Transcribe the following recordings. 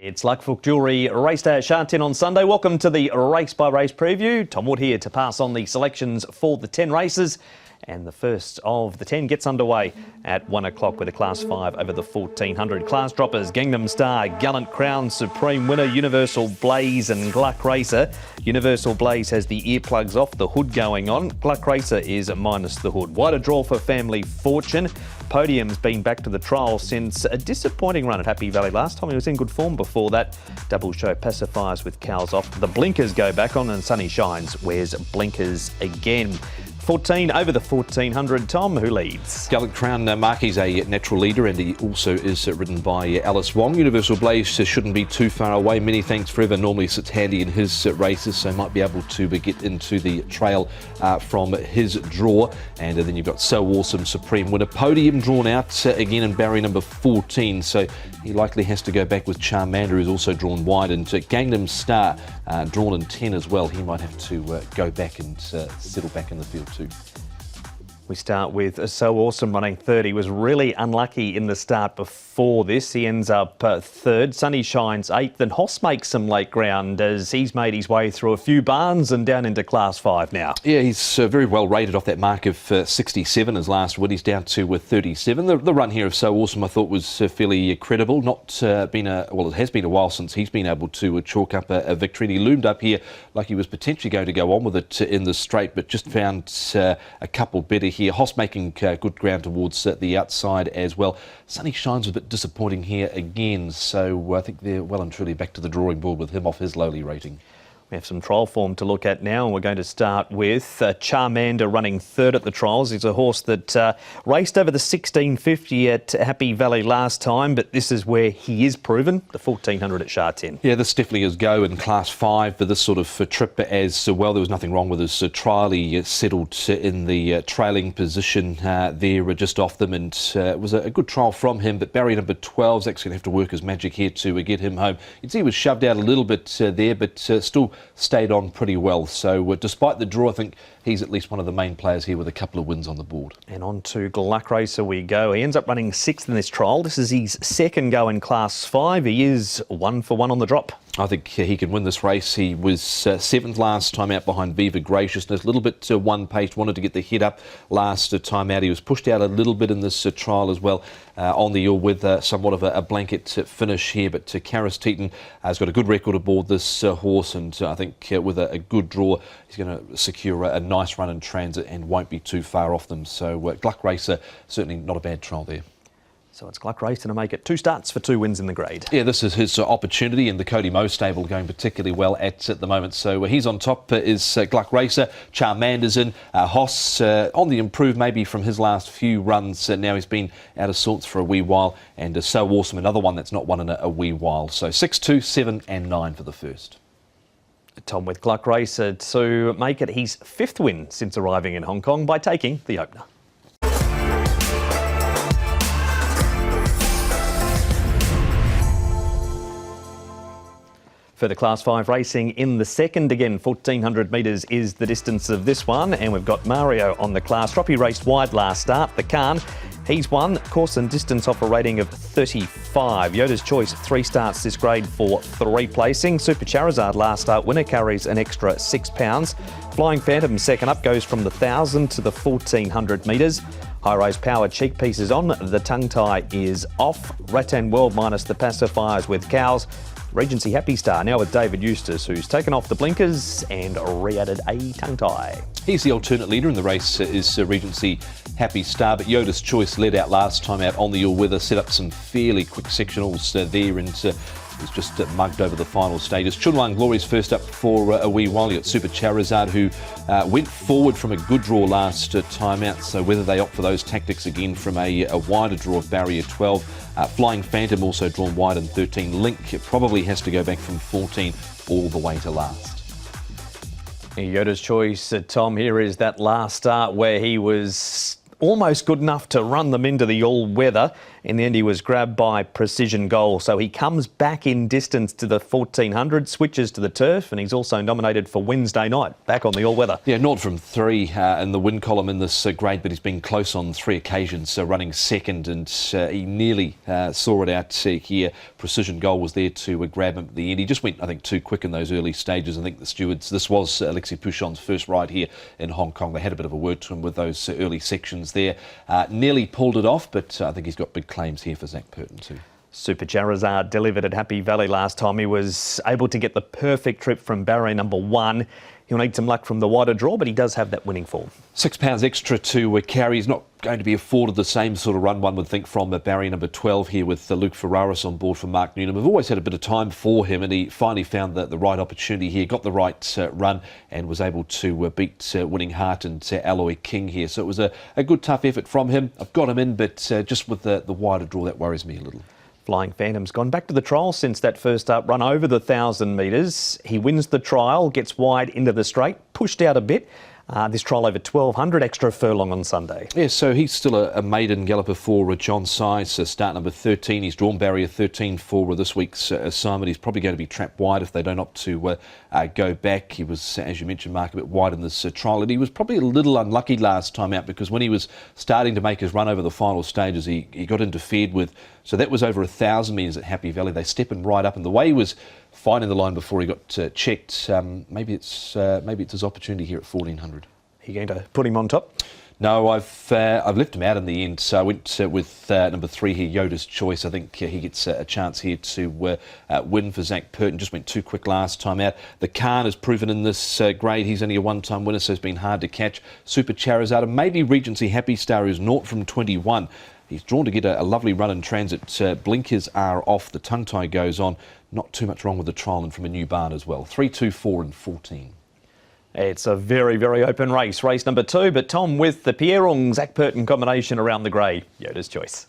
It's Luckfoot Jewellery Race Day at Sha Tin on Sunday. Welcome to the race by race preview. Tom Wood here to pass on the selections for the 10 races. And the first of the 10 gets underway at 1 o'clock with a Class 5 over the 1400. Class droppers, Gangnam Star, Gallant Crown, Supreme Winner, Universal Blaze and Gluck Racer. Universal Blaze has the earplugs off, the hood going on. Gluck Racer is minus the hood. Wider draw for Family Fortune. Podium's been back to the trial since a disappointing run at Happy Valley last time. He was in good form before that. Double show pacifiers with cows off. The blinkers go back on and Sunny Shines wears blinkers again. 14 over the 1400. Tom, who leads? Gallant Crown, Mark, he's a natural leader and he also is ridden by Alice Wong. Universal Blaze shouldn't be too far away. Many Thanks Forever normally sits handy in his races, so might be able to get into the trail from his draw. And then you've got So Awesome, Supreme Winner. Podium drawn out again in barrier number 14, so he likely has to go back with Charmander, who's also drawn wide, and Gangnam Star drawn in 10 as well. He might have to go back and settle back in the field too. We start with So Awesome running third. He was really unlucky in the start before this. He ends up third. Sunny Shines eighth, and Hoss makes some late ground as he's made his way through a few barns and down into Class 5 now. Yeah, he's very well rated off that mark of 67 his last win. He's down to 37. The run here of So Awesome I thought was fairly credible. It has been a while since he's been able to chalk up a victory. And he loomed up here like he was potentially going to go on with it in the straight, but just found a couple better here. Hoss making good ground towards the outside as well. Sunny Shines was a bit disappointing here again, so I think they're well and truly back to the drawing board with him off his lowly rating. We have some trial form to look at now, and we're going to start with Charmander running third at the trials. He's a horse that raced over the 1650 at Happy Valley last time, but this is where he is proven, the 1400 at Sha Tin. Yeah, this definitely is go in Class 5 for this sort of trip as well. There was nothing wrong with his trial. He settled in the trailing position there just off them, and it was a good trial from him, but barrier number 12 is actually going to have to work his magic here to get him home. You'd see he was shoved out a little bit there, but still stayed on pretty well. So despite the draw, I think he's at least one of the main players here with a couple of wins on the board. And on to Gluck Racer we go. He ends up running sixth in this trial. This is his second go in Class 5. He is 1 for 1 on the drop. I think he can win this race. He was seventh last time out behind Viva Graciousness. A little bit one-paced, wanted to get the head up last time out. He was pushed out a little bit in this trial as well on the hill with somewhat of a blanket finish here. But Karis Teton has got a good record aboard this horse, and I think with a good draw, he's going to secure a nice run in transit and won't be too far off them. So Gluck Racer, certainly not a bad trial there. So it's Gluck Racer to make it 2 starts for 2 wins in the grade. Yeah, this is his opportunity, and the Cody Moe stable going particularly well at the moment. So he's on top is Gluck Racer. Charmander's in. Hoss on the improve maybe from his last few runs. Now he's been out of sorts for a wee while. And So Awesome, another one that's not won in a wee while. So 6, 2, 7 and 9 for the first. Tom with Gluck Racer to make it his 5th win since arriving in Hong Kong by taking the opener. For the Class 5 racing in the second, again 1400 metres is the distance of this one, and we've got Mario on the class. Droppy raced wide last start. The Khan, he's won course and distance off a rating of 35. Yoda's Choice 3 starts this grade for 3 placing. Super Charizard last start winner carries an extra £6. Flying Phantom second up goes from the 1000 to the 1400 metres. High Race Power cheek piece is on, the tongue tie is off. Rattan World minus the pacifiers with cows. Regency Happy Star now with David Eustace, who's taken off the blinkers and re-added a tongue tie. He's the alternate leader in the race is Regency Happy Star, but Yoda's Choice led out last time out on the all-weather, set up some fairly quick sectionals there, and was just mugged over the final stages. Chunlang Glory's first up for a wee while. You got Super Charizard, who went forward from a good draw last time out, so whether they opt for those tactics again from a wider draw of barrier 12. Flying Phantom also drawn wide in 13. Link probably has to go back from 14 all the way to last. Yoda's Choice, Tom, here is that last start where he was almost good enough to run them into the all-weather, In the end, he was grabbed by Precision Goal, so he comes back in distance to the 1400, switches to the turf, and he's also nominated for Wednesday night, back on the all-weather. Yeah, not from 3 in the win column in this grade, but he's been close on 3 occasions, running second, and he nearly saw it out here. Precision Goal was there to grab him at the end. He just went, I think, too quick in those early stages. I think the stewards, this was Alexis Pouchon's first ride here in Hong Kong. They had a bit of a word to him with those early sections there. Nearly pulled it off, but I think he's got big claims here for Zach Purton too. Super Charizard delivered at Happy Valley last time. He was able to get the perfect trip from barrier number 1. He'll need some luck from the wider draw, but he does have that winning form. £6 extra to carry. He's not going to be afforded the same sort of run, one would think, from barrier number 12 here with Luke Ferraris on board for Mark Newnham. We've always had a bit of time for him, and he finally found the right opportunity here, got the right run, and was able to beat Winning Heart and Alloy King here. So it was a good, tough effort from him. I've got him in, but just with the wider draw, that worries me a little. Flying Phantom's gone back to the trial since that first up run over the 1,000 metres. He wins the trial, gets wide into the straight, pushed out a bit. This trial over 1,200 extra furlong on Sunday. Yeah, so he's still a maiden galloper for John Size, start number 13. He's drawn barrier 13 for this week's assignment. He's probably going to be trapped wide if they don't opt to go back. He was, as you mentioned, Mark, a bit wide in this trial, and he was probably a little unlucky last time out because when he was starting to make his run over the final stages, he got interfered with. So that was over 1,000 metres at Happy Valley. They step him right up, and the way he was finding the line before he got checked, maybe it's his opportunity here at 1,400. Are you going to put him on top? No, I've left him out in the end. So I went with number 3 here, Yoda's Choice. I think he gets a chance here to win for Zach Purton. Just went too quick last time out. The Khan has proven in this grade he's only a one-time winner, so it's been hard to catch. Super Charizard and maybe Regency Happy Star, who's 0 from 21. He's drawn to get a lovely run in transit. Blinkers are off. The tongue tie goes on. Not too much wrong with the trial and from a new barn as well. 3, 2, 4 and 14. It's a very, very open race. Race number 2, but Tom with the Pierrong Zach Purton combination around the grey. Yoda's Choice.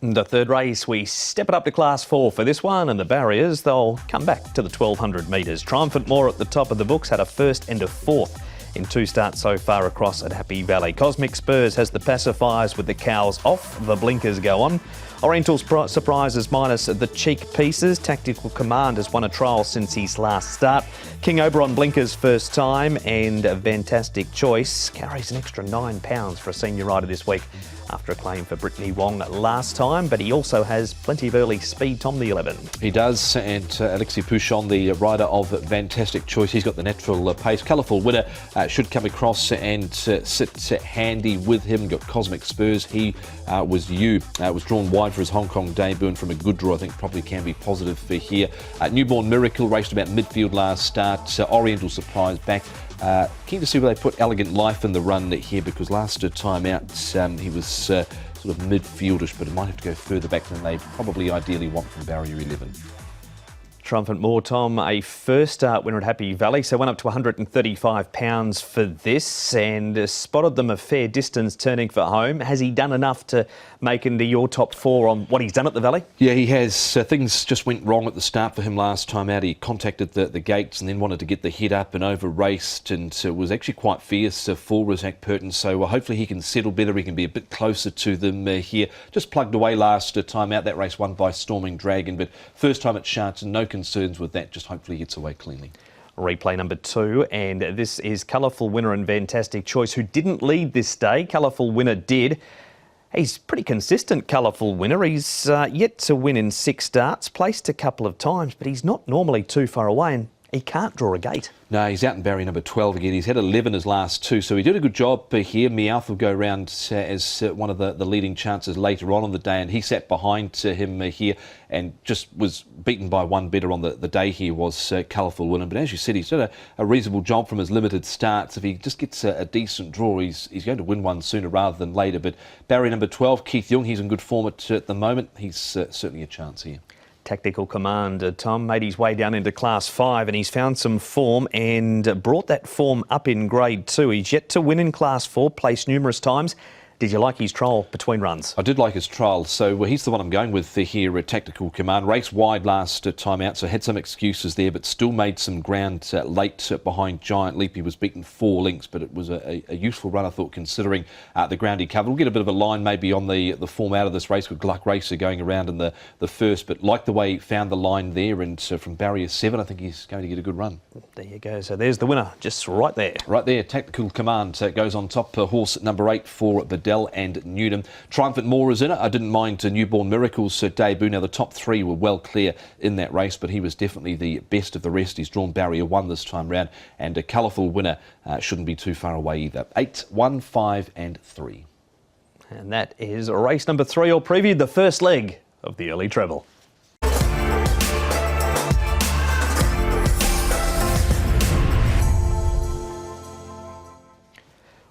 The third race, we step it up to Class 4 for this one, and the barriers, they'll come back to the 1,200 metres. Triumphant Moore at the top of the books had a first and a fourth in 2 starts so far across at Happy Valley. Cosmic Spurs has the pacifiers with the cows off, the blinkers go on. Oriental Surprises minus the cheek pieces. Tactical Command has won a trial since his last start. King Oberon blinkers first time, and a Fantastic Choice carries an extra £9 for a senior rider this week after a claim for Brittany Wong last time, but he also has plenty of early speed, Tom the 11. He does, and Alexis Pouchon, the rider of Fantastic Choice, he's got the natural pace. Colourful winner should come across and sit handy with him. Got Cosmic Spurs, he was drawn wide for his Hong Kong debut, and from a good draw I think probably can be positive for here. Newborn Miracle raced about midfield last start. Oriental Surprise back. Keen to see where they put Elegant Life in the run here, because last time out he was sort of midfieldish, but it might have to go further back than they probably ideally want from barrier 11. Triumphant Moore, Tom, a first start winner at Happy Valley, so went up to £135 for this and spotted them a fair distance turning for home. Has he done enough to make into your top 4 on what he's done at the Valley? Yeah, he has. Things just went wrong at the start for him last time out. He contacted the gates and then wanted to get the head up and over-raced, and was actually quite fierce for Zach Purton, so hopefully he can settle better. He can be a bit closer to them here. Just plugged away last time out. That race won by Storming Dragon, but first time at Sha Tin, no concerns with that, just hopefully gets away cleanly. Replay number 2, and this is Colourful Winner and Fantastic Choice, who didn't lead this day. Colourful Winner did. He's pretty consistent, Colourful Winner. He's yet to win in 6 starts, placed a couple of times, but he's not normally too far away, and he can't draw a gate. No, he's out in barrier number 12 again. He's had 11 his last 2, so he did a good job here. Meowth will go round as one of the leading chances later on in the day, and he sat behind him here and just was beaten by one better on the day here was Colourful Winner. But as you said, he's done a reasonable job from his limited starts. If he just gets a decent draw, he's going to win one sooner rather than later. But barrier number 12, Keith Young, he's in good form at the moment. He's certainly a chance here. Tactical Command, Tom, made his way down into Class 5 and he's found some form and brought that form up in Grade 2. He's yet to win in Class 4, placed numerous times. Did you like his trial between runs? I did like his trial, so he's the one I'm going with here at Tactical Command. Race wide last time out, so had some excuses there, but still made some ground late behind Giant Leap. He was beaten 4 lengths, but it was a useful run, I thought, considering the ground he covered. We'll get a bit of a line maybe on the form out of this race with Gluck Racer going around in the first, but like the way he found the line there, and from barrier 7, I think he's going to get a good run. There you go. So there's the winner, just right there. Right there, Tactical Command goes on top. Horse number 8 for Bedell and Newton. Triumphant Moore is in it. I didn't mind Newborn Miracle's debut. Now, the top 3 were well clear in that race, but he was definitely the best of the rest. He's drawn barrier 1 this time round, and a colourful winner shouldn't be too far away either. 8, 1, 5 and 3. And that is race number 3, or previewed the first leg of the early treble.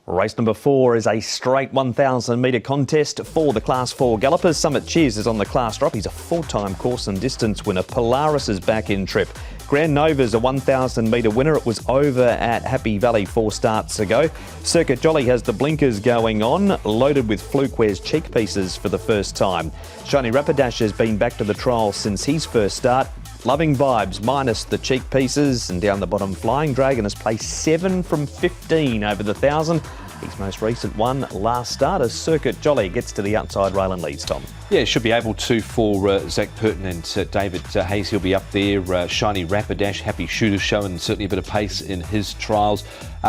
Race number 4 is a straight 1,000 metre contest for the Class 4 gallopers. Summit Cheers is on the class drop. He's a 4-time course and distance winner. Polaris is back in trip. Grand Nova's a 1,000 metre winner. It was over at Happy Valley 4 starts ago. Circuit Jolly has the blinkers going on, loaded with Fluke wears cheek pieces for the first time. Shiny Rapidash has been back to the trial since his first start. Loving Vibes minus the cheek pieces, and down the bottom Flying Dragon has placed 7 from 15 over the 1,000. His most recent one last start as Circuit Jolly gets to the outside rail and leads, Tom. Yeah, should be able to for Zach Purton and David Hayes. He'll be up there. Shiny Rapidash, Happy Shooter showing certainly a bit of pace in his trials.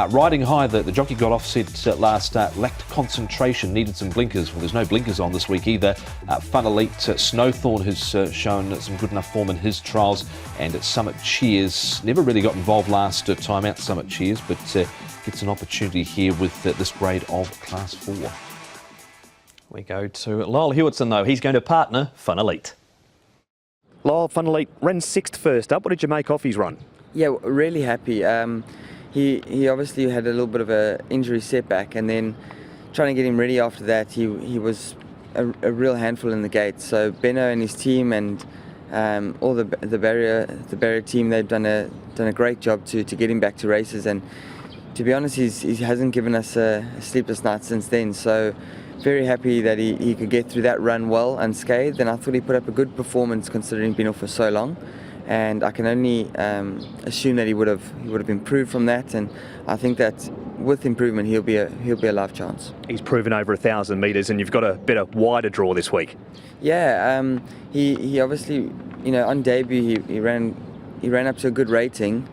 Riding high, the jockey got offset last start, lacked concentration, needed some blinkers. Well, there's no blinkers on this week either. Fun Elite, Snowthorn has shown some good enough form in his trials, and at Summit Cheers, never really got involved last time out Summit Cheers, but gets an opportunity here with this grade of Class 4. We go to Lyle Hewitson though. He's going to partner Fun Elite. Lyle, Fun Elite ran 6th first up. What did you make off his run? Yeah, really happy. He obviously had a little bit of a injury setback, and then trying to get him ready after that, he was a real handful in the gate. So Benno and his team and all the barrier team, they've done a great job to get him back to races. And to be honest, he hasn't given us a sleepless night since then. So very happy that he could get through that run well unscathed, and I thought he put up a good performance considering he'd been off for so long. And I can only assume that he would have improved from that, and I think that with improvement he'll be a live chance. He's proven over 1,000 metres, and you've got a better wider draw this week. Yeah, he obviously, on debut he ran up to a good rating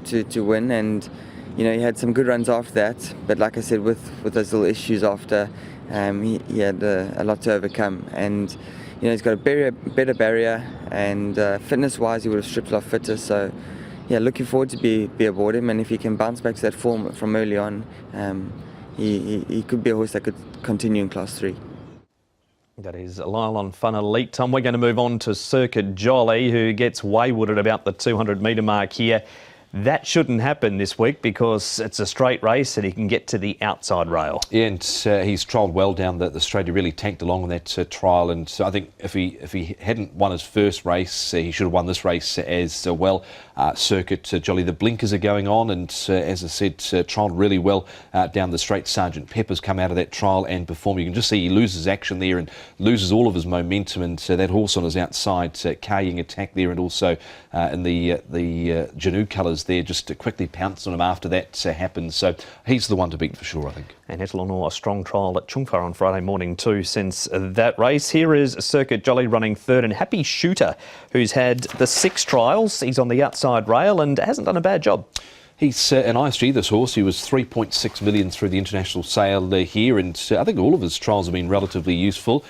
to win, and he had some good runs after that. But like I said, with those little issues after, he had a lot to overcome, and he's got a better barrier, and fitness-wise he would have stripped off fitter. So yeah, looking forward to be aboard him, and if he can bounce back to that form from early on, he could be a horse that could continue in Class 3. That is Lyle on Fun Elite. Tom, we're going to move on to Circuit Jolly, who gets wayward at about the 200 metre mark here. That shouldn't happen this week because it's a straight race and he can get to the outside rail. Yeah, and he's trialled well down the straight. He really tanked along on that trial, and I think if he hadn't won his first race, he should have won this race as well. Circuit Jolly, the blinkers are going on, and as I said, trialled really well down the straight. Sergeant Pepper's come out of that trial and performed. You can just see he loses action there and loses all of his momentum, and that horse on his outside, carrying attack there, and also in the Janu colours there, just quickly pounced on him after that happened. So he's the one to beat for sure, I think. And Hetelanor, a strong trial at Chungfa on Friday morning too since that race. Here is Circuit Jolly running 3rd, and Happy Shooter, who's had the 6 trials. He's on the outside rail and hasn't done a bad job. He's an ISG, this horse. He was 3.6 million through the international sale here, and I think all of his trials have been relatively useful.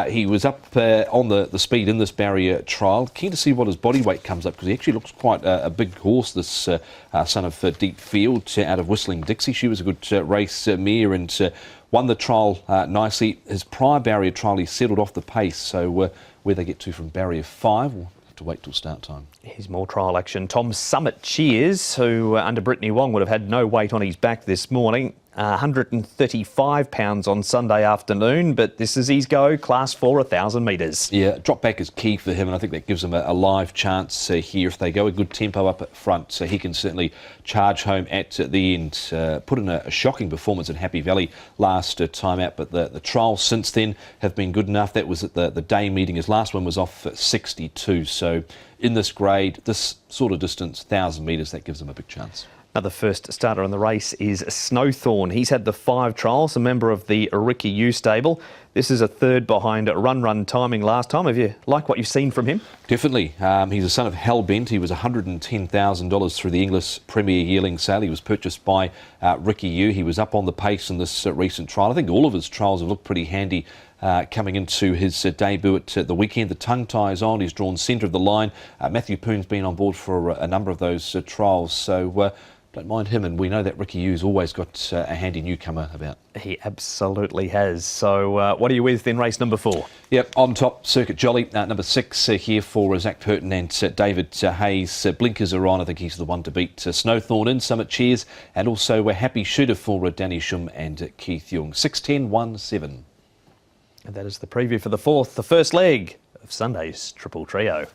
He was up on the speed in this barrier trial. Keen to see what his body weight comes up, because he actually looks quite a big horse, this son of Deep Field out of Whistling Dixie. She was a good race mare and won the trial nicely. His prior barrier trial, he settled off the pace, so where they get to from barrier 5, we'll have to wait till start time. Here's more trial action. Tom Summit Cheers, who under Brittany Wong would have had no weight on his back this morning. £135 on Sunday afternoon, but this is his go, Class 4, 1,000 metres. Yeah, drop back is key for him, and I think that gives him a live chance here. If they go a good tempo up at front, so he can certainly charge home at the end. Put in a shocking performance at Happy Valley last time out, but the trials since then have been good enough. That was at the day meeting. His last one was off at 62, so in this grade, this sort of distance, 1,000 metres, that gives him a big chance. Another first starter in the race is Snowthorn. He's had the 5 trials, a member of the Ricky U stable. This is a third behind Run timing last time. Have you liked what you've seen from him? Definitely. He's a son of Hellbent. He was $110,000 through the English Premier Yearling Sale. He was purchased by Ricky U. He was up on the pace in this recent trial. I think all of his trials have looked pretty handy coming into his debut at the weekend. The tongue tie is on. He's drawn centre of the line. Matthew Poon's been on board for a number of those trials. So don't mind him, and we know that Ricky U's always got a handy newcomer about. He absolutely has. So what are you with in race number 4? Yep, on top, Circuit Jolly, number 6 here for Zach Purton and David Hayes. Blinkers are on. I think he's the one to beat. Snowthorn in, Summit Cheers, and also a Happy Shooter for Danny Shum and Keith Young. 6-10-1-7. And that is the preview for the 4th, the first leg of Sunday's Triple Trio.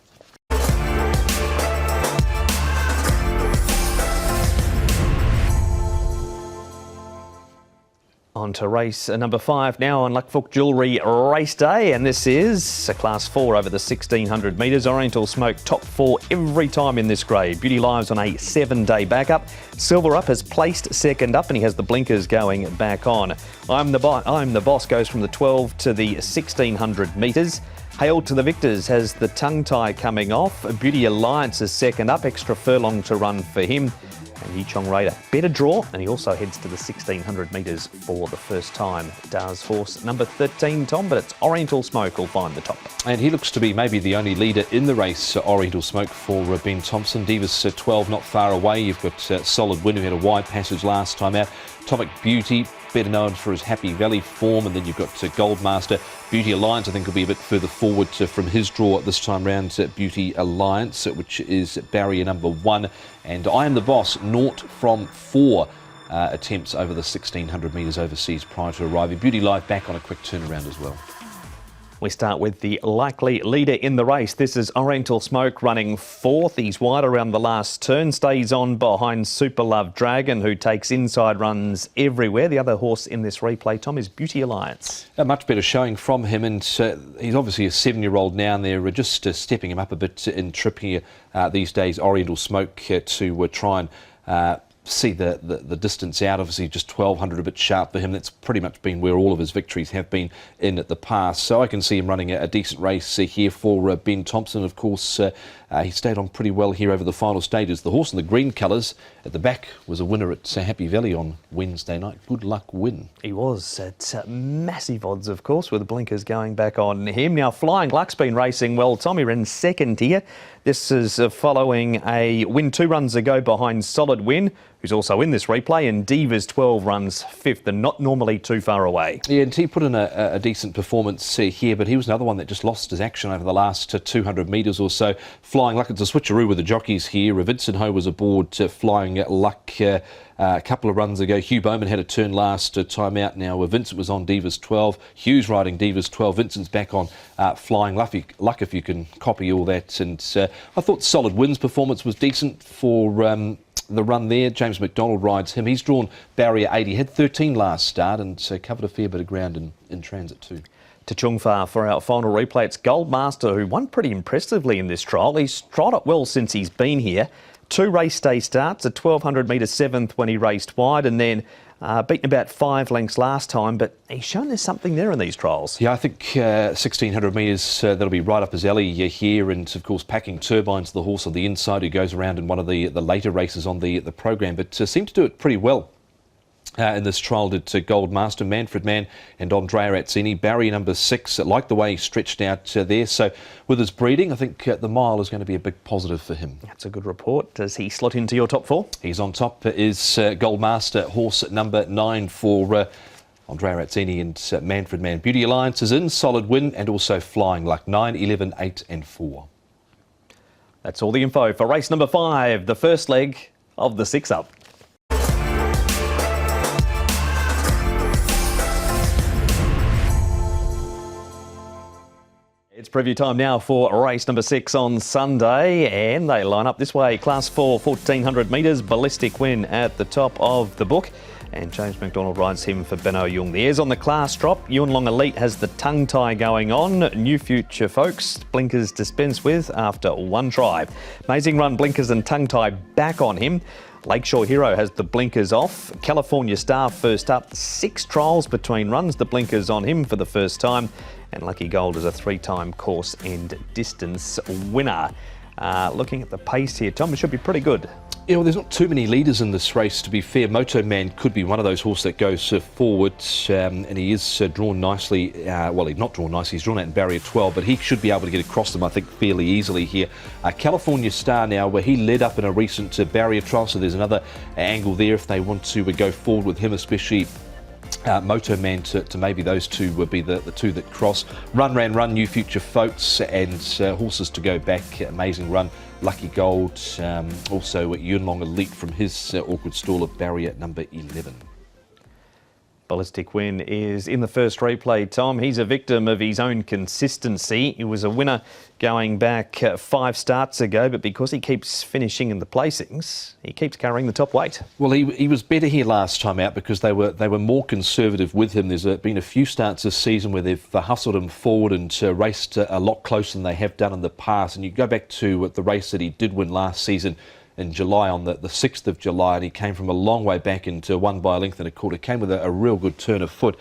On to race number 5 now on Luckfook Jewellery Race Day, and this is a Class 4 over the 1,600 metres. Oriental Smoke top 4 every time in this grade. Beauty Lives on a 7-day backup. Silver Up has placed second up, and he has the blinkers going back on. I'm the Boss goes from the 12 to the 1,600 metres. Hail to the Victors has the tongue tie coming off. Beauty Alliance is second up, extra furlong to run for him. And Yichong Raider, better draw, and he also heads to the 1,600 metres for the first time. Does horse number 13, Tom, but it's Oriental Smoke will find the top. And he looks to be maybe the only leader in the race, Oriental Smoke, for Ben Thompson. Divas 12 not far away. You've got Solid Win, who had a wide passage last time out. Atomic Beauty, better known for his Happy Valley form, and then you've got Goldmaster. Beauty Alliance, I think, will be a bit further forward from his draw this time round. Beauty Alliance, which is barrier number 1. And I Am the Boss, 0 from 4 attempts over the 1,600 metres overseas prior to arriving. Beauty Life back on a quick turnaround as well. We start with the likely leader in the race. This is Oriental Smoke running 4th. He's wide around the last turn, stays on behind Super Love Dragon, who takes inside runs everywhere. The other horse in this replay, Tom, is Beauty Alliance. A much better showing from him, and he's obviously a 7-year-old now, and they're just stepping him up a bit in trip here these days. Oriental Smoke to try and see the distance out. Obviously just 1,200 a bit sharp for him. That's pretty much been where all of his victories have been in the past. So I can see him running a decent race here for Ben Thompson. Of course, he stayed on pretty well here over the final stages. The horse in the green colours at the back was a winner at Happy Valley on Wednesday night. Good Luck Win. He was at massive odds, of course, with the blinkers going back on him. Now, Flying Luck's been racing well. Tommy ran second here. This is following a win 2 runs ago behind Solid Win, who's also in this replay, and Divas 12 runs 5th and not normally too far away. Yeah, and he put in a decent performance here, but he was another one that just lost his action over the last 200 metres or so. Flying Luck, it's a switcheroo with the jockeys here. Vincent Ho was aboard Flying Luck a couple of runs ago. Hugh Bowman had a turn last time out. Now Vincent was on Divas 12. Hugh's riding Divas 12. Vincent's back on Flying Luck, if you can copy all that. And I thought Solid Win's performance was decent for the run there. James McDonald rides him. He's drawn barrier 80. Had 13 last start and covered a fair bit of ground in transit too. To Chungfa for our final replay. It's Goldmaster, who won pretty impressively in this trial. He's trialled it well since he's been here. 2 race day starts, a 1,200 metre 7th when he raced wide, and then beaten about 5 lengths last time, but he's shown there's something there in these trials. Yeah, I think 1,600 metres, that'll be right up his alley here, and of course Packing Turbines, the horse on the inside who goes around in one of the later races on the programme, but seemed to do it pretty well. In this trial did Goldmaster, Manfred Mann and Andrea Azzini. Barrier number 6, like the way he stretched out there. So with his breeding, I think the mile is going to be a big positive for him. That's a good report. Does he slot into your top 4? He's on top, is Goldmaster, horse number 9 for Andrea Azzini and Manfred Mann. Beauty Alliance is in, Solid Win, and also Flying Luck, 9, 11, 8 and 4. That's all the info for race number 5, the first leg of the 6 Up. It's preview time now for race number 6 on Sunday, and they line up this way. Class 4, 1400 metres, Ballistic Win at the top of the book. And James McDonald rides him for Benno Jung. The airs on the class drop. Yuen Long Elite has the tongue tie going on. New Future Folks, blinkers dispensed with after one try. Amazing Run, blinkers and tongue tie back on him. Lakeshore Hero has the blinkers off. California Star first up. 6 trials between runs. The blinkers on him for the first time. And Lucky Gold is a 3-time course and distance winner. Looking at the pace here, Tom, it should be pretty good. Yeah, well, there's not too many leaders in this race, to be fair. Moto Man could be one of those horses that goes forward, and he is drawn nicely. Well, he's not drawn nicely, he's drawn out in barrier 12, but he should be able to get across them, I think, fairly easily here. California Star now, where he led up in a recent barrier trial, so there's another angle there if they want to go forward with him, especially Moto Man to maybe those two would be the two that cross. Run, New Future Folks, and horses to go back. Amazing Run, Lucky Gold, also Yuen Long Elite from his awkward stall of barrier number 11. Ballistic Win is in the first replay, Tom. He's a victim of his own consistency. He was a winner going back 5 starts ago, but because he keeps finishing in the placings, he keeps carrying the top weight. Well, he was better here last time out because they were more conservative with him. There's been a few starts this season where they've hustled him forward and raced a lot closer than they have done in the past. And you go back to the race that he did win last season in July, on the 6th of July, and he came from a long way back and won by a length and a quarter. Came with a real good turn of foot.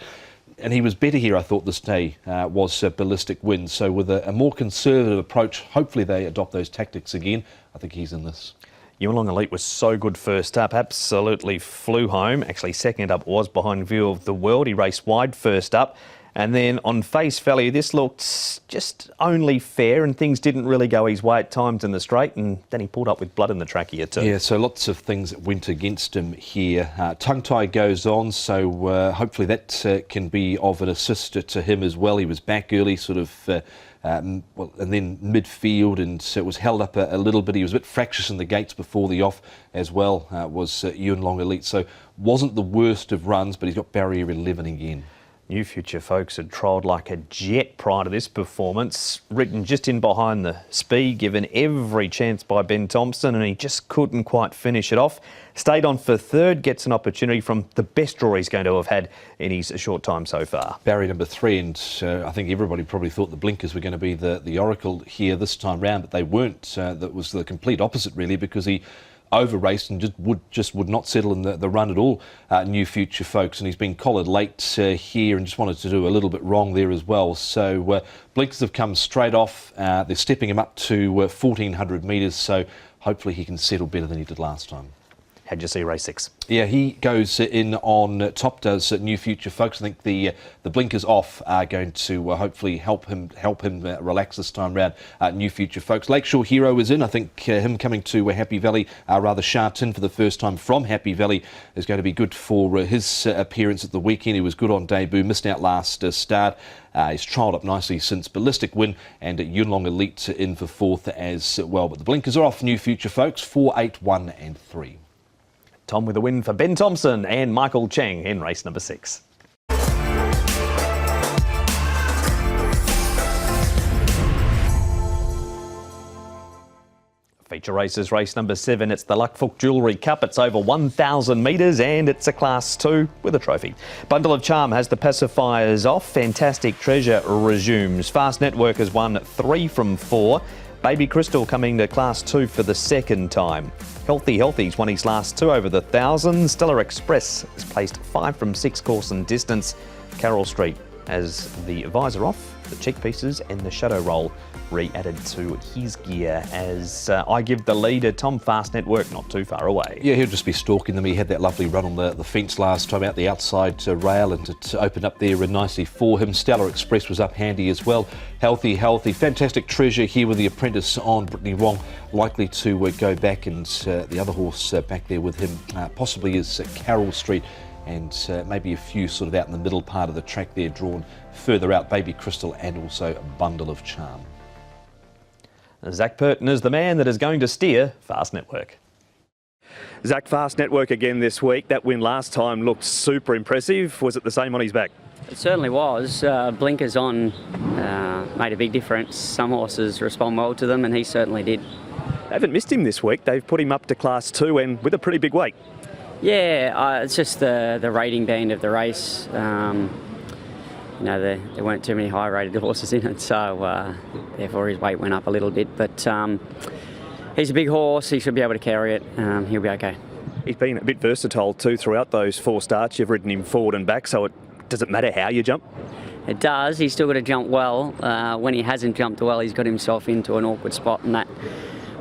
And he was better here, I thought, this day was Ballistic Win. So with a more conservative approach, hopefully they adopt those tactics again. I think he's in this. Yuen Long Elite was so good first up, absolutely flew home. Actually, second up was behind View of the World. He raced wide first up. And then on face value, this looked just only fair, and things didn't really go his way at times in the straight, and then he pulled up with blood in the trachea too. Yeah, so lots of things that went against him here. Tongue tie goes on, so hopefully that can be of an assist to him as well. He was back early, sort of, and then midfield, and so it was held up a little bit. He was a bit fractious in the gates before the off as well, was Yuen Long Elite. So wasn't the worst of runs, but he's got barrier 11 again. New Future Folks had trolled like a jet prior to this performance, ridden just in behind the speed, given every chance by Ben Thompson, and he just couldn't quite finish it off. Stayed on for third, gets an opportunity from the best draw he's going to have had in his short time so far. Barrier number 3, and I think everybody probably thought the blinkers were going to be the oracle here this time round, but they weren't. That was the complete opposite, really, because he over-raced and just would not settle in the run at all, New Future Folks, and he's been collared late here and just wanted to do a little bit wrong there as well. So blinkers have come straight off. They're stepping him up to 1400 metres, so hopefully he can settle better than he did last time. How'd you see race 6? Yeah, he goes in on top, does New Future Folks. I think the blinkers off are going to hopefully help him relax this time round. New Future Folks. Lakeshore Hero is in. I think him coming to Happy Valley, rather Sha Tin for the first time from Happy Valley, is going to be good for his appearance at the weekend. He was good on debut, missed out last start. He's trialled up nicely since Ballistic Win, and Yuen Long Elite in for 4th as well. But the blinkers are off, New Future Folks, 4, 8, 1 and 3. Tom with a win for Ben Thompson and Michael Cheng in race number 6. Feature races, race number 7. It's the Luckfook Jewellery Cup. It's over 1,000 metres and it's a Class 2 with a trophy. Bundle of Charm has the pacifiers off. Fantastic Treasure resumes. Fast Network has won 3 from 4. Baby Crystal coming to Class 2 for the second time. Healthy's won his last 2 over the 1,000. Stellar Express has placed 5 from 6 course and distance. Carroll Street has the visor off, the cheek pieces and the shadow roll re-added to his gear as I give the lead to Tom. Fast Network not too far away. Yeah, he'll just be stalking them. He had that lovely run on the fence last time out the outside rail, and it opened up there nicely for him. Stellar Express was up handy as well. Healthy. Fantastic Treasure here with the apprentice on Brittany Wong, likely to go back, and the other horse back there with him possibly is Carroll Street, and maybe a few sort of out in the middle part of the track there, drawn further out, Baby Crystal and also Bundle of Charm. Zach Purton is the man that is going to steer Fast Network. Zach, Fast Network again this week. That win last time looked super impressive. Was it the same on his back? It certainly was. Blinkers on made a big difference. Some horses respond well to them, and he certainly did. They haven't missed him this week. They've put him up to Class 2 and with a pretty big weight. Yeah, it's just the rating band of the race. There weren't too many high-rated horses in it, so therefore his weight went up a little bit. But he's a big horse. He should be able to carry it. He'll be okay. He's been a bit versatile too throughout those 4 starts. You've ridden him forward and back, so does it matter how you jump? It does. He's still got to jump well. When he hasn't jumped well, he's got himself into an awkward spot, and that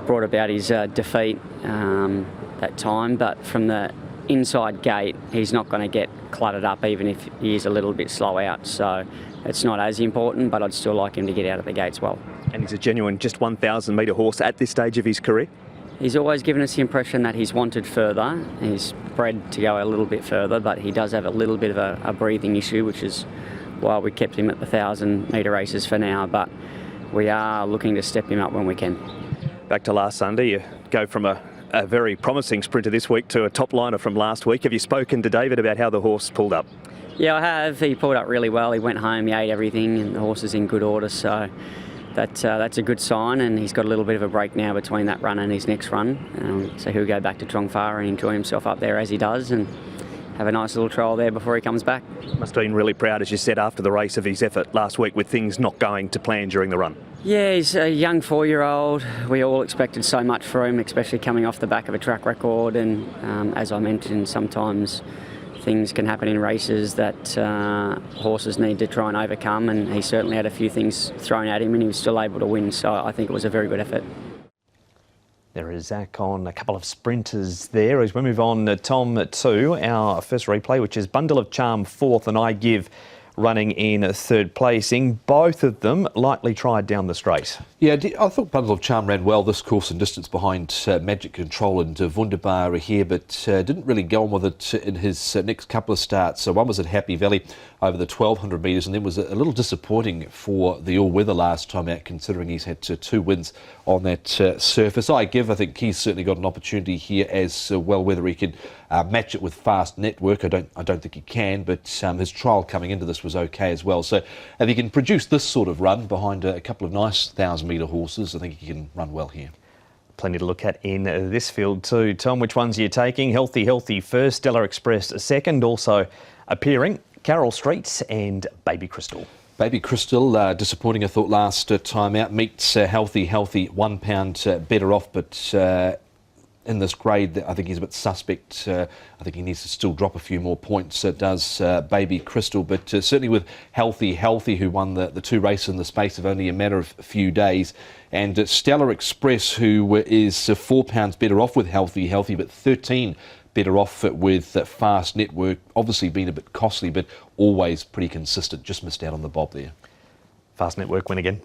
brought about his defeat that time. But from the inside gate, he's not going to get cluttered up, even if he is a little bit slow out. So it's not as important, but I'd still like him to get out of the gates well. And he's a genuine just 1,000 metre horse at this stage of his career? He's always given us the impression that he's wanted further. He's bred to go a little bit further, but he does have a little bit of a breathing issue, which is why we kept him at the 1,000 metre races for now. But we are looking to step him up when we can. Back to last Sunday, you go from a very promising sprinter this week to a top liner from last week. Have you spoken to David about how the horse pulled up? Yeah, I have. He pulled up really well. He went home, he ate everything, and the horse is in good order. So that's a good sign, and he's got a little bit of a break now between that run and his next run. So he'll go back to Trongfara and enjoy himself up there as he does, and have a nice little trial there before he comes back. Must have been really proud, as you said, after the race of his effort last week with things not going to plan during the run. Yeah, he's a young 4-year-old. We all expected so much for him, especially coming off the back of a track record. And as I mentioned, sometimes things can happen in races that horses need to try and overcome. And he certainly had a few things thrown at him, and he was still able to win. So I think it was a very good effort. There is Zach on a couple of sprinters there. As we move on, Tom, to our first replay, which is Bundle of Charm 4th and I Give running in 3rd placing. Both of them lightly tried down the straight. Yeah, I thought Bundle of Charm ran well this course and distance behind Magic Control and Wunderbar here, but didn't really go on with it in his next couple of starts. So one was at Happy Valley over the 1,200 metres, and then was a little disappointing for the all-weather last time out, considering he's had 2 wins on that surface. I think he's certainly got an opportunity here as well. Whether he can match it with Fast Network, I don't think he can, but his trial coming into this was okay as well. So if he can produce this sort of run behind a couple of nice 1,000-metre horses, I think he can run well here. Plenty to look at in this field too. Tom, which ones are you taking? Healthy first, Stellar Express second, also appearing Carroll Street and Baby Crystal. Baby Crystal, disappointing I thought last time out. Meets Healthy, £1 better off, but in this grade I think he's a bit suspect. I think he needs to still drop a few more points, does Baby Crystal, but certainly with Healthy, who won the 2 races in the space of only a matter of a few days, and Stellar Express, who is £4 better off with Healthy, but 13 better off with Fast Network. Obviously been a bit costly, but always pretty consistent. Just missed out on the bob there. Fast Network win again?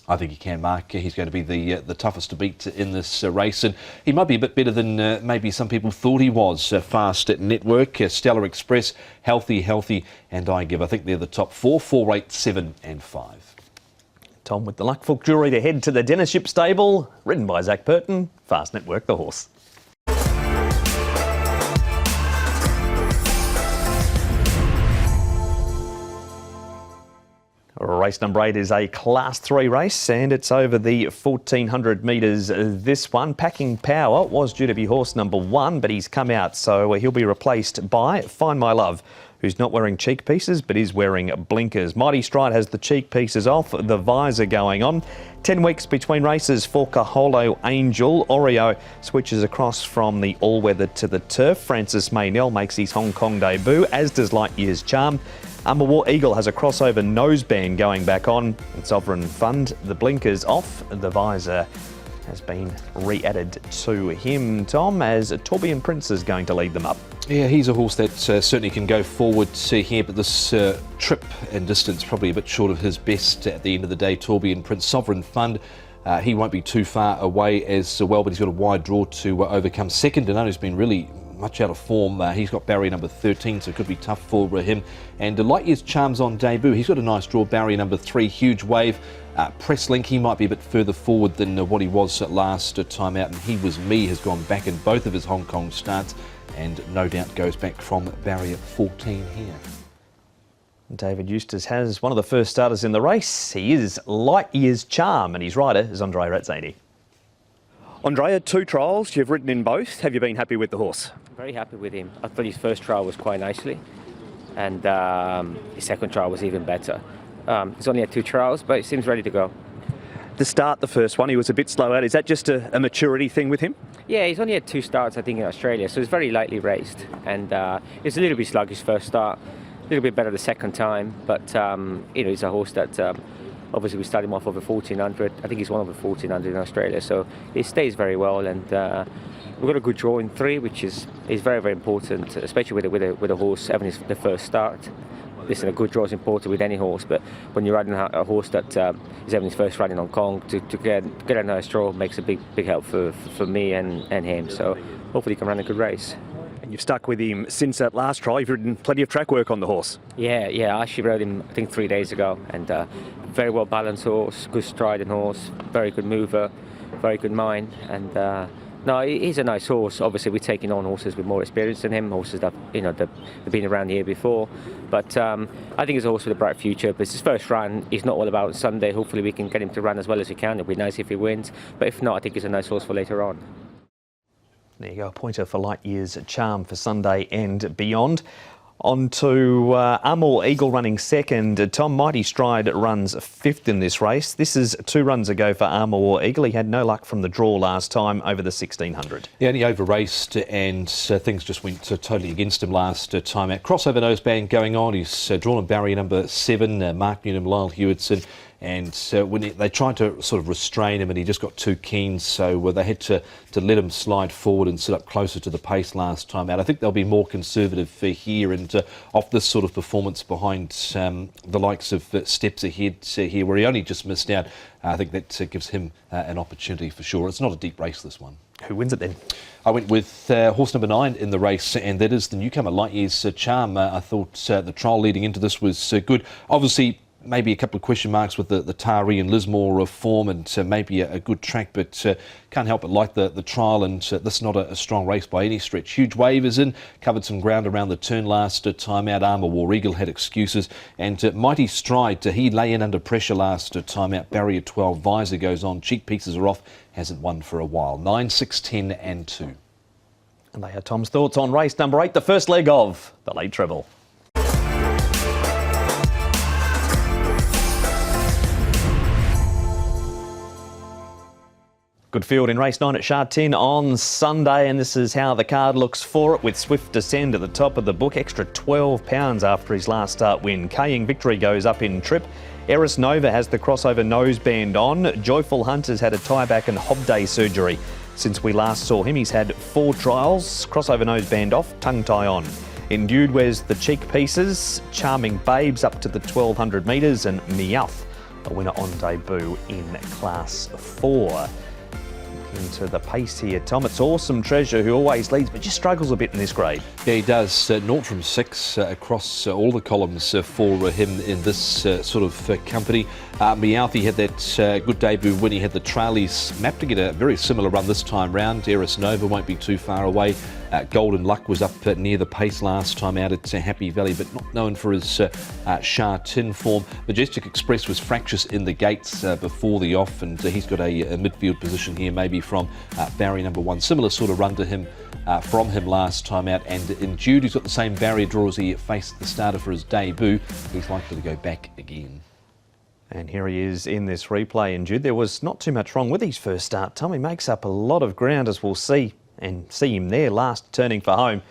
I think he can, Mark. He's going to be the toughest to beat in this race, and he might be a bit better than maybe some people thought he was. Fast Network, Stellar Express, Healthy, and I Give. I think they're the top 4, 4, 8, 7 and 5. Tom with the Luckfoot Jewellery to head to the Dennership Stable, ridden by Zach Purton. Fast Network, the horse. Race number 8 is a Class 3 race, and it's over the 1,400 metres. This one, Packing Power, was due to be horse number 1, but he's come out, so he'll be replaced by Find My Love, who's not wearing cheek pieces but is wearing blinkers. Mighty Stride has the cheek pieces off, the visor going on. 10 weeks between races for Kaholo Angel. Oreo switches across from the all-weather to the turf. Francis Maynell makes his Hong Kong debut, as does Lightyear's Charm. Armour War Eagle has a crossover noseband going back on. And Sovereign Fund, the blinkers off, the visor has been re-added to him, Tom, as Torbjorn Prince is going to lead them up. Yeah, he's a horse that certainly can go forward here, but this trip and distance probably a bit short of his best at the end of the day. Torbjorn Prince, Sovereign Fund, he won't be too far away as well, but he's got a wide draw to overcome. Second to none, who's been really much out of form. He's got barrier number 13, so it could be tough for him. And Lightyear's Charm's on debut. He's got a nice draw, barrier number 3, Huge Wave. Presslink, he might be a bit further forward than what he was last time out, and He Was Me has gone back in both of his Hong Kong starts, and no doubt goes back from barrier 14 here. David Eustace has one of the first starters in the race. He is Light Years Charm, and his rider is Andrea Razzani. Andrea, 2 trials, you've ridden in both. Have you been happy with the horse? Very happy with him. I thought his first trial was quite nicely, and his second trial was even better. He's only had 2 trials, but he seems ready to go. The start, the first one, he was a bit slow out. Is that just a maturity thing with him? Yeah, he's only had 2 starts, I think, in Australia, so he's very lightly raced, and it's a little bit sluggish first start, a little bit better the second time, but he's a horse that obviously we started him off over 1400. I think he's won over 1400 in Australia, so he stays very well, and we've got a good draw in 3, which is very, very important, especially with a horse having the first start. Listen, a good draw is important with any horse, but when you're riding a horse that is having his first run in Hong Kong, to get a nice draw makes a big help for me and him. So hopefully he can run a good race. And you've stuck with him since that last trial. You've ridden plenty of track work on the horse. Yeah, I actually rode him, I think, 3 days ago, and very well balanced horse, good striding horse, very good mover, very good mind, and no, he's a nice horse. Obviously, we're taking on horses with more experience than him, horses that they've been around here before. But I think he's a horse with a bright future. But it's his first run. He's not all about Sunday. Hopefully, we can get him to run as well as we can. It'll be nice if he wins. But if not, I think he's a nice horse for later on. There you go, a pointer for Light Years Charm for Sunday and beyond. On to Amor Eagle running second. Tom, Mighty Stride runs 5th in this race. This is 2 runs ago for Amor Eagle. He had no luck from the draw last time over the 1600. Yeah, and he over-raced and things just went totally against him last time out. Crossover noseband going on. He's drawn a barrier number 7, Mark Newnham, Lyle Hewitson. And when they tried to sort of restrain him, and he just got too keen, so they had to let him slide forward and sit up closer to the pace last time out. I think they'll be more conservative here, and off this sort of performance behind the likes of Steps Ahead here, where he only just missed out. I think that gives him an opportunity for sure. It's not a deep race, this one. Who wins it then? I went with horse number 9 in the race, and that is the newcomer, Light Years Charm. I thought the trial leading into this was good. Obviously, maybe a couple of question marks with the Tari and Lismore form, and maybe a good track, but can't help but like the trial, and this is not a strong race by any stretch. Huge Wave is in, covered some ground around the turn last time out. Armour War Eagle had excuses, and Mighty Stride, he lay in under pressure last time out. Barrier 12, Visor goes on, cheek pieces are off, hasn't won for a while. 9, 6, 10 and 2. And they are Tom's thoughts on race number 8, the first leg of the late treble. Good field in race 9 at Sha Tin on Sunday, and this is how the card looks for it, with Swift Descend at the top of the book, extra £12 after his last start win. Kaying Victory goes up in trip. Eris Nova has the crossover noseband on. Joyful Hunters had a tieback and hob day surgery. Since we last saw him, he's had 4 trials, crossover noseband off, tongue tie on. Endued wears the cheek pieces. Charming Babes up to the 1200 metres, and Meowth, a winner on debut in Class 4. Into the pace here, Tom. It's Awesome Treasure, who always leads but just struggles a bit in this grade. Yeah, he does. 0 from 6 across all the columns for him in this sort of company. Meowth, he had that good debut win. He had the trail. He's mapped to get a very similar run this time round. Eris Nova won't be too far away. Golden Luck was up near the pace last time out at Happy Valley, but not known for his Sha Tin form. Majestic Express was fractious in the gates before the off, and he's got a midfield position here, maybe from barrier number 1. Similar sort of run to him from him last time out. And Endued, he's got the same barrier draw as he faced the starter for his debut. He's likely to go back again. And here he is in this replay, Endued. There was not too much wrong with his first start, Tom. He makes up a lot of ground, as we'll see, and see him there last turning for home.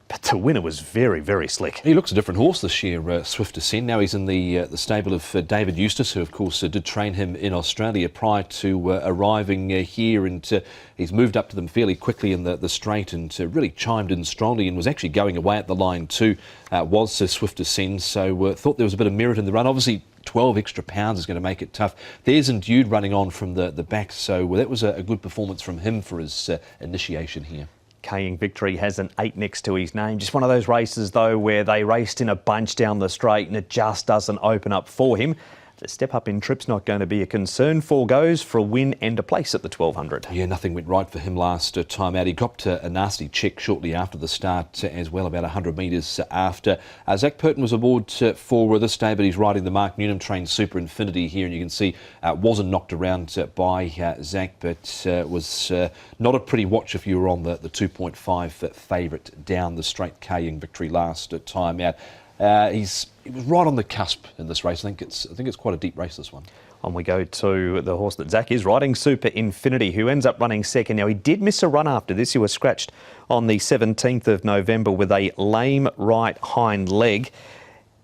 But the winner was very, very slick. He looks a different horse this year, Swift Descend. Now he's in the stable of David Eustace, who of course did train him in Australia prior to arriving here, and he's moved up to them fairly quickly in the straight, and really chimed in strongly, and was actually going away at the line too, was Swift Descend. So thought there was a bit of merit in the run. Obviously 12 extra pounds is going to make it tough. There's Endued running on from the back, so that was a good performance from him for his initiation here. Kaying Victory has an 8 next to his name. Just one of those races, though, where they raced in a bunch down the straight and it just doesn't open up for him. The step up in trip's not going to be a concern. 4 goes for a win and a place at the 1200. Yeah, nothing went right for him last time out. He got a nasty check shortly after the start as well, about 100 metres after. Zach Purton was aboard for this day, but he's riding the Mark Newnham trained Super Infinity here, and you can see wasn't knocked around by Zach, but was not a pretty watch if you were on the 2.5 favourite down the straight carrying victory last time out. He was right on the cusp in this race. I think it's quite a deep race, this one. On we go to the horse that Zach is riding, Super Infinity, who ends up running second. Now, he did miss a run after this. He was scratched on the 17th of November with a lame right hind leg.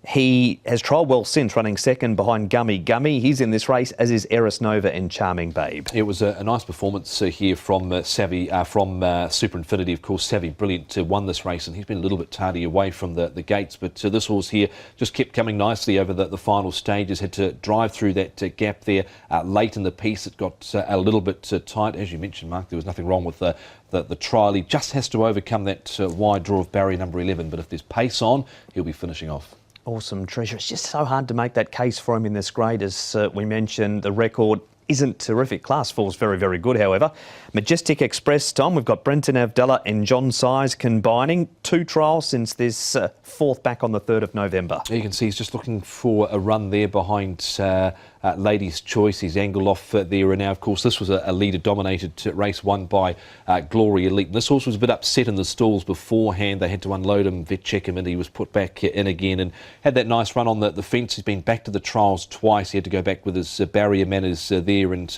He has trialled well since, running second behind Gummy Gummy. He's in this race, as is Eris Nova and Charming Babe. It was a nice performance here from Super Infinity. Of course, Savvy Brilliant won this race, and he's been a little bit tardy away from the gates. But this horse here just kept coming nicely over the final stages. Had to drive through that gap there late in the piece. It got a little bit tight. As you mentioned, Mark, there was nothing wrong with the trial. He just has to overcome that wide draw of barrier number 11. But if there's pace on, he'll be finishing off. Awesome Treasure. It's just so hard to make that case for him in this grade. As we mentioned, the record isn't terrific. Class 4's very, very good, however. Majestic Express, Tom, we've got Brenton Avdallah and John Size combining. 2 trials since this 4th back on the 3rd of November. You can see he's just looking for a run there behind Lady's Choice. He's angled off there, and now, of course, this was a leader-dominated race won by Glory Elite. And this horse was a bit upset in the stalls beforehand. They had to unload him, vet check him, and he was put back in again and had that nice run on the fence. He's been back to the trials twice. He had to go back with his barrier manners there, and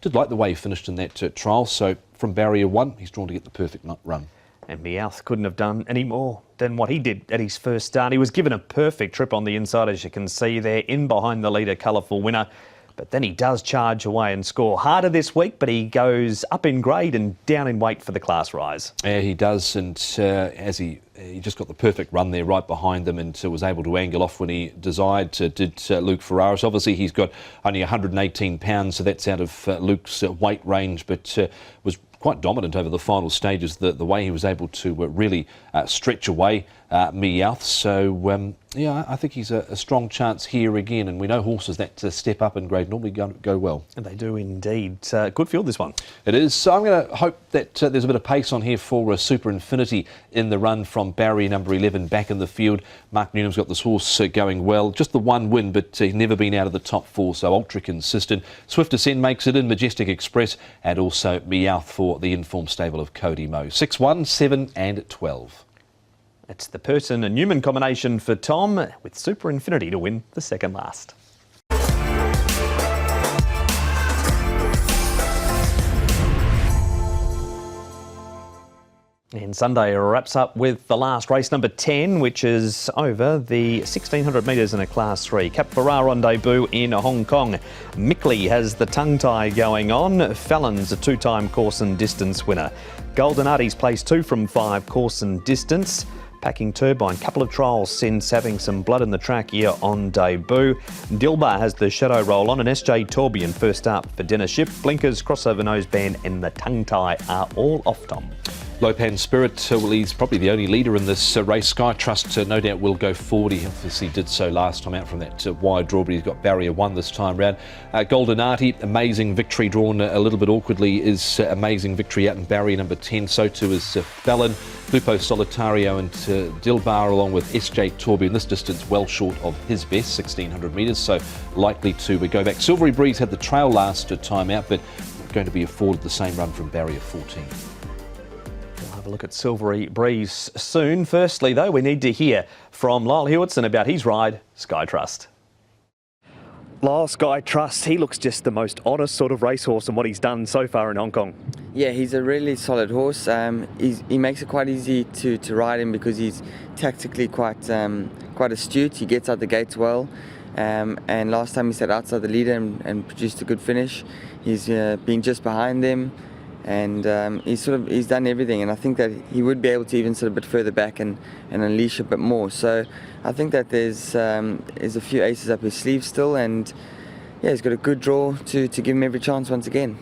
did like the way he finished in that trial. So from barrier 1, he's drawn to get the perfect run. And Meowth couldn't have done any more than what he did at his first start. He was given a perfect trip on the inside, as you can see there, in behind the leader, Colourful Winner. But then he does charge away and score harder this week, but he goes up in grade and down in weight for the class rise. Yeah, he does, and as he just got the perfect run there right behind them, and was able to angle off when he desired to, did Luke Ferraris. Obviously, he's got only 118 pounds, so that's out of Luke's weight range, but was quite dominant over the final stages, the way he was able to really stretch away Meowth. So, yeah, I think he's a strong chance here again, and we know horses that step up in grade normally go well. And they do indeed. Good field, this one. It is. So I'm going to hope that there's a bit of pace on here for Super Infinity in the run from barrier number 11 back in the field. Mark Newnham's got this horse going well. Just the one win, but he's never been out of the top 4, so ultra consistent. Swift Ascend makes it in, Majestic Express, and also Meowth for the informed stable of Cody Moe. 6, 1, 7 and 12. It's the Purton and Newman combination for Tom, with Super Infinity to win the second last. And Sunday wraps up with the last race, number 10, which is over the 1600 metres in a Class 3. Cap Ferrar on debut in Hong Kong. Mickley has the tongue tie going on. Fallon's a 2-time course and distance winner. Golden Artie's placed 2 from 5 course and distance. Packing Turbine, couple of trials since having some blood in the track here on debut. Dilbar has the shadow roll on, and SJ Torbian first up for Dinner Ship. Blinkers, Crossover Noseband and the tongue tie are all off, Tom. Lopan Spirit, well, he's probably the only leader in this race. Sky Trust no doubt will go forward. He obviously did so last time out from that wide draw, but he's got barrier 1 this time round. Golden Artie, amazing victory, drawn a little bit awkwardly, is amazing victory out in barrier number 10. So too is Fallon, Lupo Solitario and Dilbar, along with SJ Torby in this distance, well short of his best, 1600 metres, so likely to go back. Silvery Breeze had the trail last time out, but going to be afforded the same run from barrier 14. Have a look at Silvery Breeze soon. Firstly, though, we need to hear from Lyle Hewitson about his ride, Sky Trust. Lyle, Sky Trust, he looks just the most honest sort of racehorse in what he's done so far in Hong Kong. Yeah, he's a really solid horse. He makes it quite easy to ride him because he's tactically quite astute. He gets out the gates well. And last time he sat outside the leader and produced a good finish. He's been just behind them. And he's done everything, and I think that he would be able to even sit a bit further back and unleash a bit more. So I think that there's a few aces up his sleeve still, and yeah, he's got a good draw to give him every chance once again.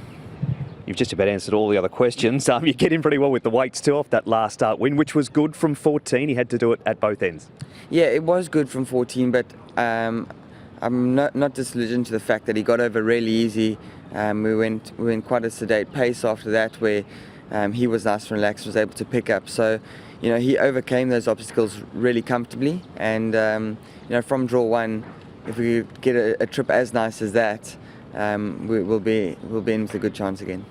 You've just about answered all the other questions. You get in pretty well with the weights too off that last start win, which was good from 14. He had to do it at both ends. Yeah, it was good from 14, but I I'm not disillusioned to the fact that he got over really easy. We went quite a sedate pace after that, where he was nice and relaxed, was able to pick up. So, he overcame those obstacles really comfortably. And from draw one, if we get a trip as nice as that, we'll be in with a good chance again.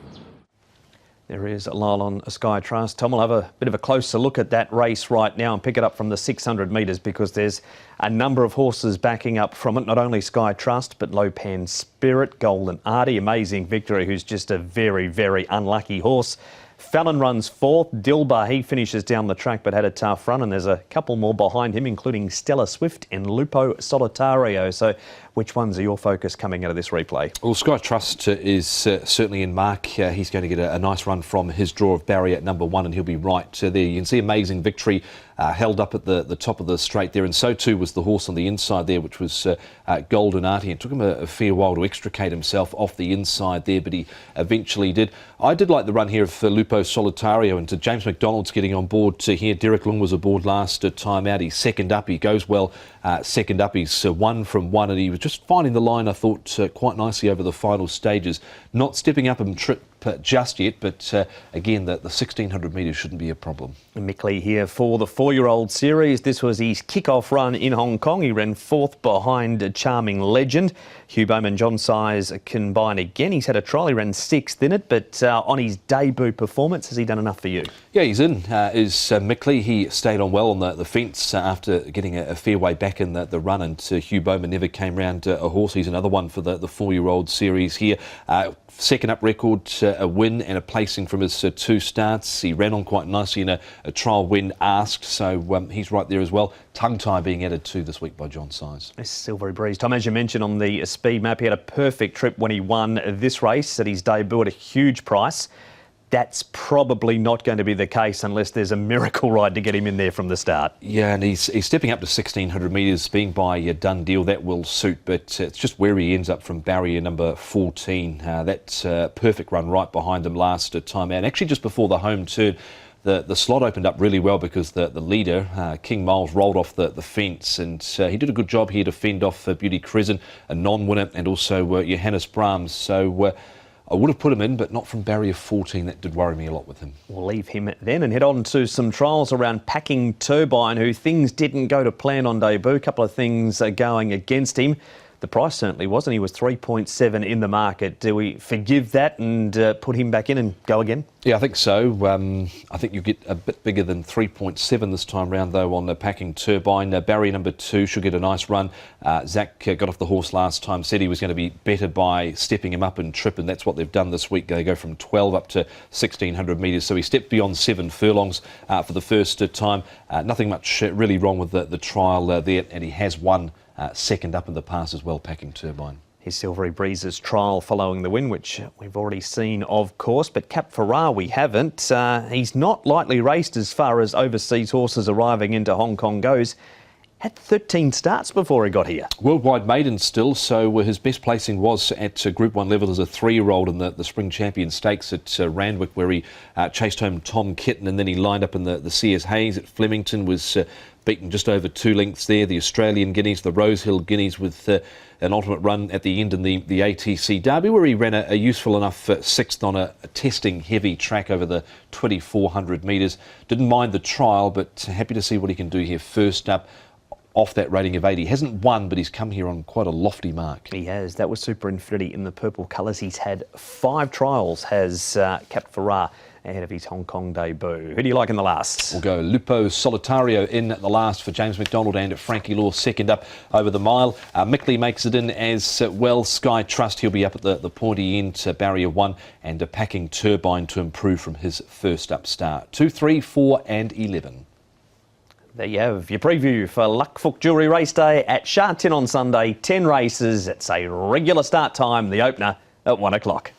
There is Lyle on Sky Trust. Tom will have a bit of a closer look at that race right now and pick it up from the 600 metres, because there's a number of horses backing up from it. Not only Sky Trust, but Lopan Spirit, Golden Artie, Amazing Victory, who's just a very, very unlucky horse. Fallon runs fourth. Dilbar, he finishes down the track but had a tough run, and there's a couple more behind him, including Stella Swift and Lupo Solitario. So which ones are your focus coming out of this replay? Well, Sky Trust is certainly in mark. He's going to get a nice run from his draw of Barry at number one, and he'll be right there. You can see Amazing Victory held up at the top of the straight there, and so too was the horse on the inside there, which was Golden Artie. It took him a fair while to extricate himself off the inside there, but he eventually did. I did like the run here of Lupo Solitario, and James McDonald's getting on board here. Derek Lung was aboard last time out. He's second up. He goes well second up. He's 1 from 1, and he was just finding the line, I thought, quite nicely over the final stages. Not stepping up and trip just yet, but again, the 1600 metres shouldn't be a problem. Mickley here for the 4-year-old series. This was his kick-off run in Hong Kong. He ran fourth behind Charming Legend. Hugh Bowman, John Size combine again. He's had a trial. He ran sixth in it, but on his debut performance, has he done enough for you? Yeah, he's in. Is Mickley. He stayed on well on the fence after getting a fair way back in the run, and Hugh Bowman never came round a horse. He's another one for the 4-year-old series here. Second up record, a win and a placing from his 2 starts. He ran on quite nicely in a trial win asked, so he's right there as well. Tongue tie being added to this week by John Size. Silvery Breeze. Tom, as you mentioned on the speed map, he had a perfect trip when he won this race at his debut at a huge price. That's probably not going to be the case unless there's a miracle ride to get him in there from the start. Yeah, and he's stepping up to 1600 metres, being by a done deal. That will suit, but it's just where he ends up from barrier number 14. That's a perfect run right behind him last time out. Actually, just before the home turn, the slot opened up really well because the leader, King Miles, rolled off the fence, and he did a good job here to fend off Beauty Crescent, a non-winner, and also Johannes Brahms. So I would have put him in, but not from barrier 14. That did worry me a lot with him. We'll leave him then and head on to some trials around Packing Turbine, who things didn't go to plan on debut. A couple of things going against him. The price certainly wasn't. He was 3.7 in the market. Do we forgive that and put him back in and go again? Yeah, I think so. I think you get a bit bigger than 3.7 this time round, though, on the Packing Turbine. Barrier number 2 should get a nice run. Zach got off the horse last time, said he was going to be better by stepping him up and trip, and that's what they've done this week. They go from 12 up to 1600 metres, so he stepped beyond 7 furlongs for the first time. Nothing much really wrong with the trial there, and he has won second up in the past as well, Packing Turbine. His Silvery Breezes trial following the win, which we've already seen, of course, but Cap Ferrar we haven't. He's not lightly raced as far as overseas horses arriving into Hong Kong goes. Had 13 starts before he got here. Worldwide maiden still, so his best placing was at Group 1 level as a 3-year-old in the Spring Champion Stakes at Randwick, where he chased home Tom Kitten, and then he lined up in the CS Hayes at Flemington, was beaten just over 2 lengths there. The Australian Guineas, the Rosehill Guineas, with an ultimate run at the end in the ATC Derby, where he ran a useful enough 6th on a testing heavy track over the 2400 metres. Didn't mind the trial, but happy to see what he can do here. First up, off that rating of 80. He hasn't won, but he's come here on quite a lofty mark. He has. That was Super Infinity in the purple colours. He's had 5 trials, has Cap Ferrar, ahead of his Hong Kong debut. Who do you like in the last? We'll go Lupo Solitario in the last for James McDonald, and Frankie Law second up over the mile. Mickley makes it in as well. Sky Trust, he'll be up at the pointy end, barrier 1, and a Packing Turbine to improve from his first up start. 2, 3, 4 and 11. There you have your preview for Luck Fook Jewellery Race Day at Sha Tin on Sunday. 10 races. It's a regular start time, the opener at 1 o'clock.